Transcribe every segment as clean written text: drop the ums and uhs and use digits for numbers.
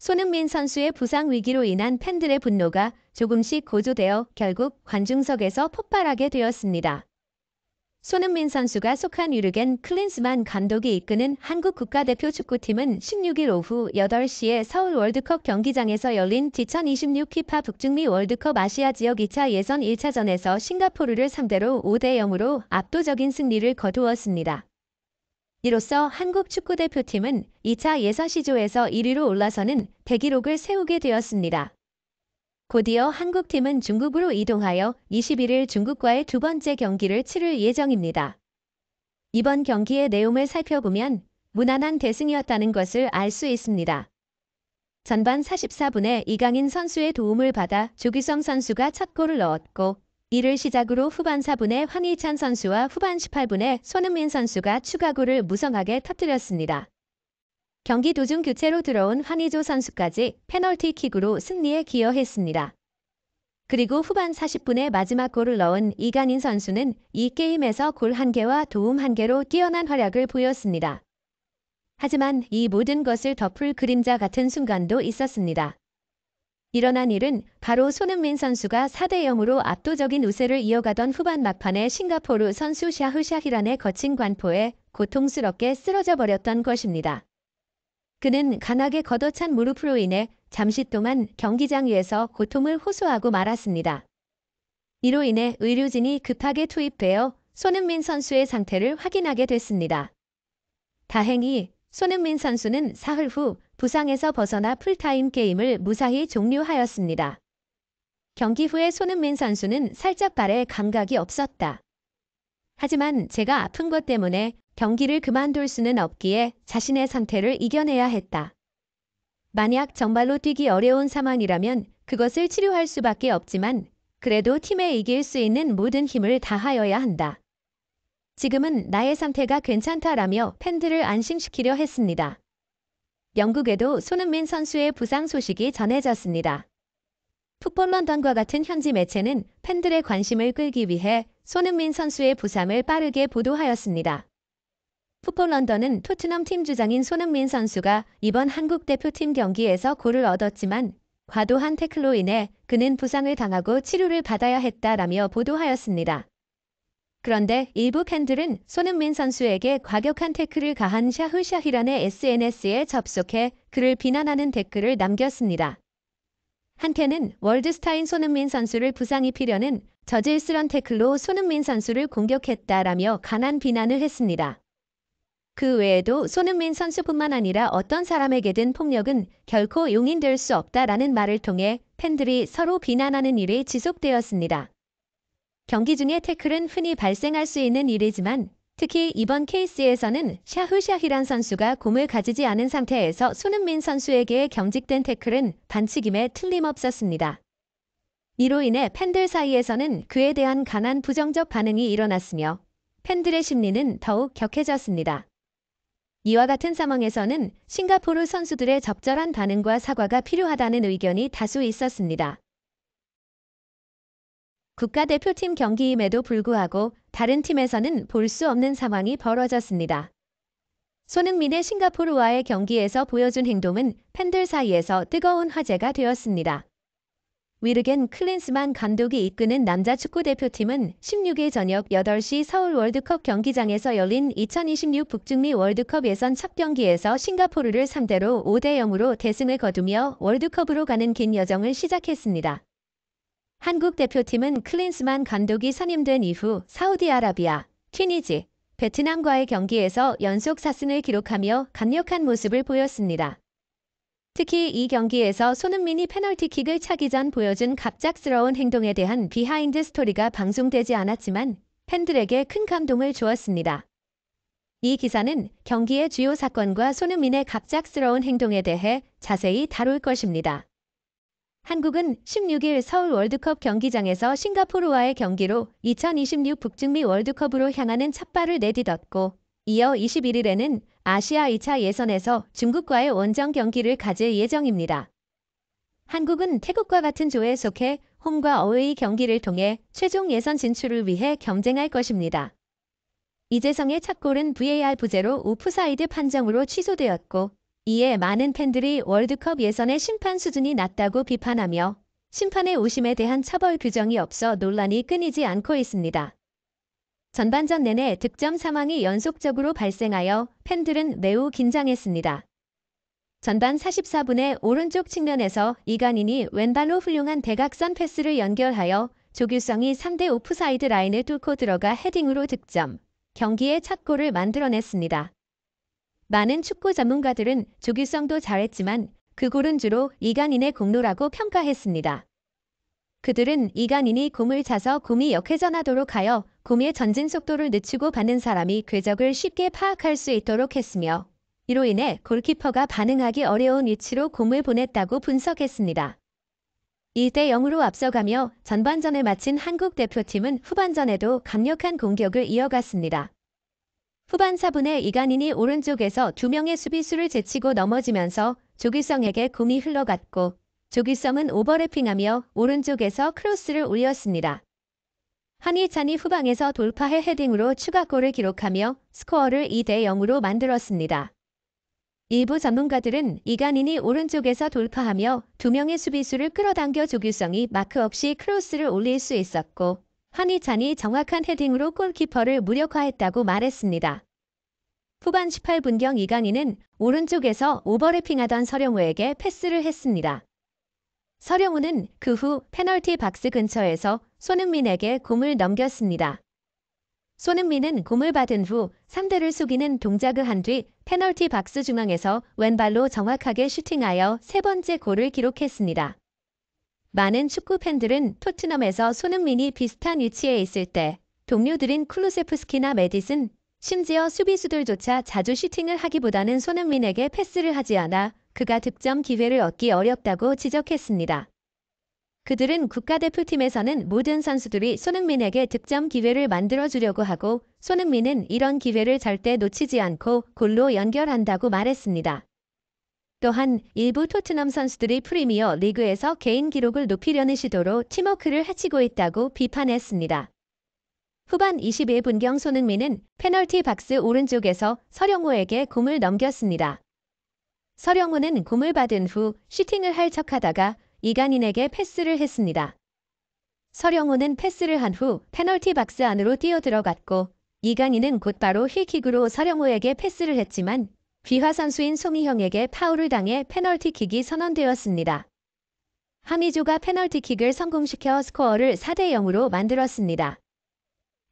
손흥민 선수의 부상 위기로 인한 팬들의 분노가 조금씩 고조되어 결국 관중석에서 폭발하게 되었습니다. 손흥민 선수가 속한 위르겐 클린스만 감독이 이끄는 한국 국가대표 축구팀은 16일 오후 8시에 서울 월드컵 경기장에서 열린 2026 피파 북중미 월드컵 아시아 지역 2차 예선 1차전에서 싱가포르를 상대로 5대0으로 압도적인 승리를 거두었습니다. 이로써 한국 축구대표팀은 2차 예선 시조에서 1위로 올라서는 대기록을 세우게 되었습니다. 곧이어 한국팀은 중국으로 이동하여 21일 중국과의 두 번째 경기를 치를 예정입니다. 이번 경기의 내용을 살펴보면 무난한 대승이었다는 것을 알 수 있습니다. 전반 44분에 이강인 선수의 도움을 받아 조규성 선수가 첫 골을 넣었고, 이를 시작으로 후반 4분에 황희찬 선수와 후반 18분에 손흥민 선수가 추가골을 무성하게 터뜨렸습니다. 경기 도중 교체로 들어온 황의조 선수까지 페널티킥으로 승리에 기여했습니다. 그리고 후반 40분에 마지막 골을 넣은 이강인 선수는 이 게임에서 골 1개와 도움 1개로 뛰어난 활약을 보였습니다. 하지만 이 모든 것을 덮을 그림자 같은 순간도 있었습니다. 일어난 일은 바로 손흥민 선수가 4대0으로 압도적인 우세를 이어가던 후반 막판에 싱가포르 선수 샤흐샤히란의 거친 관포에 고통스럽게 쓰러져 버렸던 것입니다. 그는 강하게 걷어찬 무릎으로 인해 잠시 동안 경기장 위에서 고통을 호소하고 말았습니다. 이로 인해 의료진이 급하게 투입되어 손흥민 선수의 상태를 확인하게 됐습니다. 다행히 손흥민 선수는 사흘 후 부상에서 벗어나 풀타임 게임을 무사히 종료하였습니다. 경기 후에 손흥민 선수는 살짝 발에 감각이 없었다. 하지만 제가 아픈 것 때문에 경기를 그만둘 수는 없기에 자신의 상태를 이겨내야 했다. 만약 정말로 뛰기 어려운 상황이라면 그것을 치료할 수밖에 없지만 그래도 팀에 이길 수 있는 모든 힘을 다하여야 한다. 지금은 나의 상태가 괜찮다라며 팬들을 안심시키려 했습니다. 영국에도 손흥민 선수의 부상 소식이 전해졌습니다. 풋볼 런던과 같은 현지 매체는 팬들의 관심을 끌기 위해 손흥민 선수의 부상을 빠르게 보도하였습니다. 풋볼 런던은 토트넘 팀 주장인 손흥민 선수가 이번 한국 대표팀 경기에서 골을 얻었지만 과도한 태클로 인해 그는 부상을 당하고 치료를 받아야 했다라며 보도하였습니다. 그런데 일부 팬들은 손흥민 선수에게 과격한 태클을 가한 샤흐샤히란의 SNS에 접속해 그를 비난하는 댓글을 남겼습니다. 한편은 월드스타인 손흥민 선수를 부상 입히려는 저질스런 태클로 손흥민 선수를 공격했다라며 강한 비난을 했습니다. 그 외에도 손흥민 선수뿐만 아니라 어떤 사람에게든 폭력은 결코 용인될 수 없다라는 말을 통해 팬들이 서로 비난하는 일이 지속되었습니다. 경기 중에 태클은 흔히 발생할 수 있는 일이지만 특히 이번 케이스에서는 샤흐샤히란 선수가 공을 가지지 않은 상태에서 손흥민 선수에게 경직된 태클은 반칙임에 틀림없었습니다. 이로 인해 팬들 사이에서는 그에 대한 강한 부정적 반응이 일어났으며 팬들의 심리는 더욱 격해졌습니다. 이와 같은 상황에서는 싱가포르 선수들의 적절한 반응과 사과가 필요하다는 의견이 다수 있었습니다. 국가대표팀 경기임에도 불구하고 다른 팀에서는 볼 수 없는 상황이 벌어졌습니다. 손흥민의 싱가포르와의 경기에서 보여준 행동은 팬들 사이에서 뜨거운 화제가 되었습니다. 위르겐 클린스만 감독이 이끄는 남자 축구대표팀은 16일 저녁 8시 서울 월드컵 경기장에서 열린 2026 북중미 월드컵 예선 첫 경기에서 싱가포르를 상대로 5대0으로 대승을 거두며 월드컵으로 가는 긴 여정을 시작했습니다. 한국 대표팀은 클린스만 감독이 선임된 이후 사우디아라비아, 튀니지, 베트남과의 경기에서 연속 4승을 기록하며 강력한 모습을 보였습니다. 특히 이 경기에서 손흥민이 페널티킥을 차기 전 보여준 갑작스러운 행동에 대한 비하인드 스토리가 방송되지 않았지만 팬들에게 큰 감동을 주었습니다. 이 기사는 경기의 주요 사건과 손흥민의 갑작스러운 행동에 대해 자세히 다룰 것입니다. 한국은 16일 서울 월드컵 경기장에서 싱가포르와의 경기로 2026 북중미 월드컵으로 향하는 첫발을 내딛었고 이어 21일에는 아시아 2차 예선에서 중국과의 원정 경기를 가질 예정입니다. 한국은 태국과 같은 조에 속해 홈과 어웨이 경기를 통해 최종 예선 진출을 위해 경쟁할 것입니다. 이재성의 첫 골은 VAR 부재로 오프사이드 판정으로 취소되었고 이에 많은 팬들이 월드컵 예선의 심판 수준이 낮다고 비판하며 심판의 오심에 대한 처벌 규정이 없어 논란이 끊이지 않고 있습니다. 전반전 내내 득점 상황이 연속적으로 발생하여 팬들은 매우 긴장했습니다. 전반 44분에 오른쪽 측면에서 이강인이 왼발로 훌륭한 대각선 패스를 연결하여 조규성이 3대 오프사이드 라인을 뚫고 들어가 헤딩으로 득점, 경기의 첫 골을 만들어냈습니다. 많은 축구 전문가들은 조규성도 잘했지만 그 골은 주로 이강인의 공로라고 평가했습니다. 그들은 이강인이 공을 차서 공이 역회전하도록 하여 공의 전진 속도를 늦추고 받는 사람이 궤적을 쉽게 파악할 수 있도록 했으며 이로 인해 골키퍼가 반응하기 어려운 위치로 공을 보냈다고 분석했습니다. 1대 0으로 앞서가며 전반전을 마친 한국 대표팀은 후반전에도 강력한 공격을 이어갔습니다. 후반 4분에 이강인이 오른쪽에서 2명의 수비수를 제치고 넘어지면서 조규성에게 공이 흘러갔고 조규성은 오버래핑하며 오른쪽에서 크로스를 올렸습니다. 한희찬이 후방에서 돌파해 헤딩으로 추가골을 기록하며 스코어를 2대 0으로 만들었습니다. 일부 전문가들은 이강인이 오른쪽에서 돌파하며 2명의 수비수를 끌어당겨 조규성이 마크 없이 크로스를 올릴 수 있었고 한희찬이 정확한 헤딩으로 골키퍼를 무력화했다고 말했습니다. 후반 18분경 이강인은 오른쪽에서 오버래핑하던 서령우에게 패스를 했습니다. 서령우는 그 후 페널티 박스 근처에서 손흥민에게 공을 넘겼습니다. 손흥민은 공을 받은 후 상대를 속이는 동작을 한 뒤 페널티 박스 중앙에서 왼발로 정확하게 슈팅하여 세 번째 골을 기록했습니다. 많은 축구 팬들은 토트넘에서 손흥민이 비슷한 위치에 있을 때 동료들인 쿨루세프스키나 메디슨, 심지어 수비수들조차 자주 슈팅을 하기보다는 손흥민에게 패스를 하지 않아 그가 득점 기회를 얻기 어렵다고 지적했습니다. 그들은 국가대표팀에서는 모든 선수들이 손흥민에게 득점 기회를 만들어주려고 하고 손흥민은 이런 기회를 절대 놓치지 않고 골로 연결한다고 말했습니다. 또한 일부 토트넘 선수들이 프리미어 리그에서 개인 기록을 높이려는 시도로 팀워크를 해치고 있다고 비판했습니다. 후반 21분경 손흥민은 페널티 박스 오른쪽에서 서령우에게 공을 넘겼습니다. 서령우는 공을 받은 후 슈팅을 할 척하다가 이강인에게 패스를 했습니다. 서령우는 패스를 한 후 페널티 박스 안으로 뛰어들어갔고 이강인은 곧바로 힐킥으로 서령우에게 패스를 했지만 귀화 선수인 송희형에게 파울을 당해 페널티킥이 선언되었습니다. 함의조가 페널티킥을 성공시켜 스코어를 4대 0으로 만들었습니다.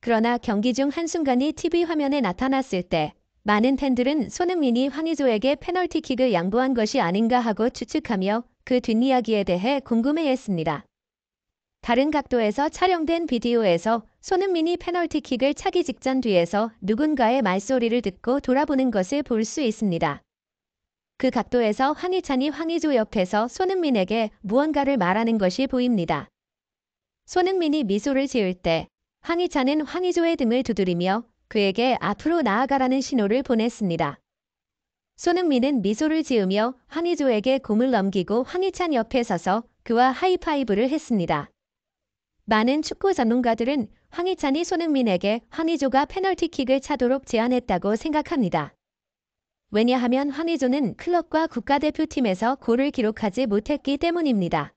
그러나 경기 중 한순간이 TV 화면에 나타났을 때 많은 팬들은 손흥민이 황의조에게 페널티킥을 양보한 것이 아닌가 하고 추측하며 그 뒷이야기에 대해 궁금해했습니다. 다른 각도에서 촬영된 비디오에서 손흥민이 페널티킥을 차기 직전 뒤에서 누군가의 말소리를 듣고 돌아보는 것을 볼 수 있습니다. 그 각도에서 황희찬이 황의조 옆에서 손흥민에게 무언가를 말하는 것이 보입니다. 손흥민이 미소를 지을 때 황희찬은 황의조의 등을 두드리며 그에게 앞으로 나아가라는 신호를 보냈습니다. 손흥민은 미소를 지으며 황의조에게 공을 넘기고 황희찬 옆에 서서 그와 하이파이브를 했습니다. 많은 축구 전문가들은 황희찬이 손흥민에게 황의조가 페널티킥을 차도록 제안했다고 생각합니다. 왜냐하면 황의조는 클럽과 국가대표팀에서 골을 기록하지 못했기 때문입니다.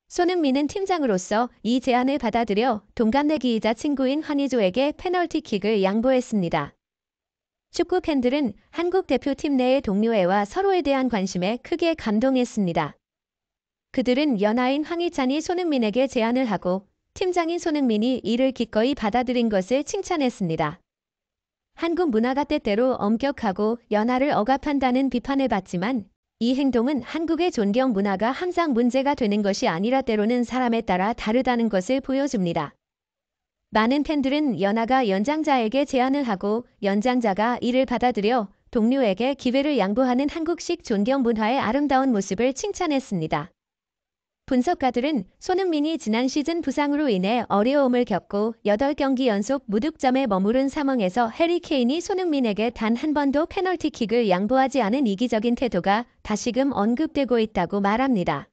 손흥민은 팀장으로서 이 제안을 받아들여 동갑내기이자 친구인 황의조에게 페널티킥을 양보했습니다. 축구 팬들은 한국 대표팀 내의 동료애와 서로에 대한 관심에 크게 감동했습니다. 그들은 연하인 황희찬이 손흥민에게 제안을 하고 팀장인 손흥민이 이를 기꺼이 받아들인 것을 칭찬했습니다. 한국 문화가 때때로 엄격하고 연하를 억압한다는 비판을 받지만 이 행동은 한국의 존경 문화가 항상 문제가 되는 것이 아니라 때로는 사람에 따라 다르다는 것을 보여줍니다. 많은 팬들은 연하가 연장자에게 제안을 하고 연장자가 이를 받아들여 동료에게 기회를 양보하는 한국식 존경 문화의 아름다운 모습을 칭찬했습니다. 분석가들은 손흥민이 지난 시즌 부상으로 인해 어려움을 겪고 8경기 연속 무득점에 머무른 상황에서 해리 케인이 손흥민에게 단 한 번도 페널티킥을 양보하지 않은 이기적인 태도가 다시금 언급되고 있다고 말합니다.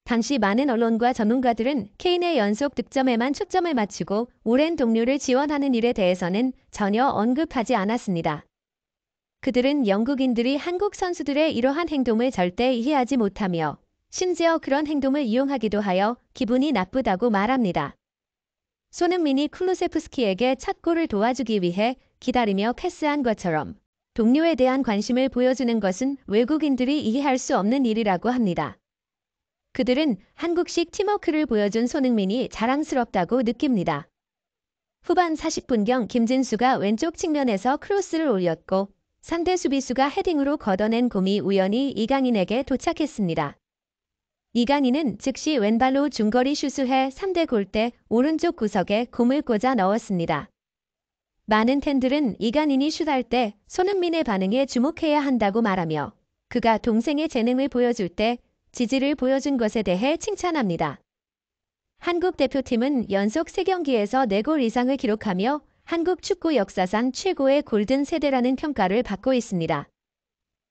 당시 많은 언론과 전문가들은 케인의 연속 득점에만 초점을 맞추고 오랜 동료를 지원하는 일에 대해서는 전혀 언급하지 않았습니다. 그들은 영국인들이 한국 선수들의 이러한 행동을 절대 이해하지 못하며 심지어 그런 행동을 이용하기도 하여 기분이 나쁘다고 말합니다. 손흥민이 쿨루세프스키에게 첫 골을 도와주기 위해 기다리며 패스한 것처럼 동료에 대한 관심을 보여주는 것은 외국인들이 이해할 수 없는 일이라고 합니다. 그들은 한국식 팀워크를 보여준 손흥민이 자랑스럽다고 느낍니다. 후반 40분경 김진수가 왼쪽 측면에서 크로스를 올렸고 상대 수비수가 헤딩으로 걷어낸 공이 우연히 이강인에게 도착했습니다. 이강인은 즉시 왼발로 중거리 슛을 해 3대 골대 오른쪽 구석에 공을 꽂아 넣었습니다. 많은 팬들은 이강인이 슛할 때 손흥민의 반응에 주목해야 한다고 말하며 그가 동생의 재능을 보여줄 때 지지를 보여준 것에 대해 칭찬합니다. 한국 대표팀은 연속 3경기에서 4골 이상을 기록하며 한국 축구 역사상 최고의 골든 세대라는 평가를 받고 있습니다.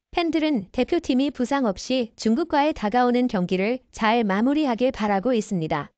팬들은 대표팀이 부상 없이 중국과의 다가오는 경기를 잘 마무리하길 바라고 있습니다.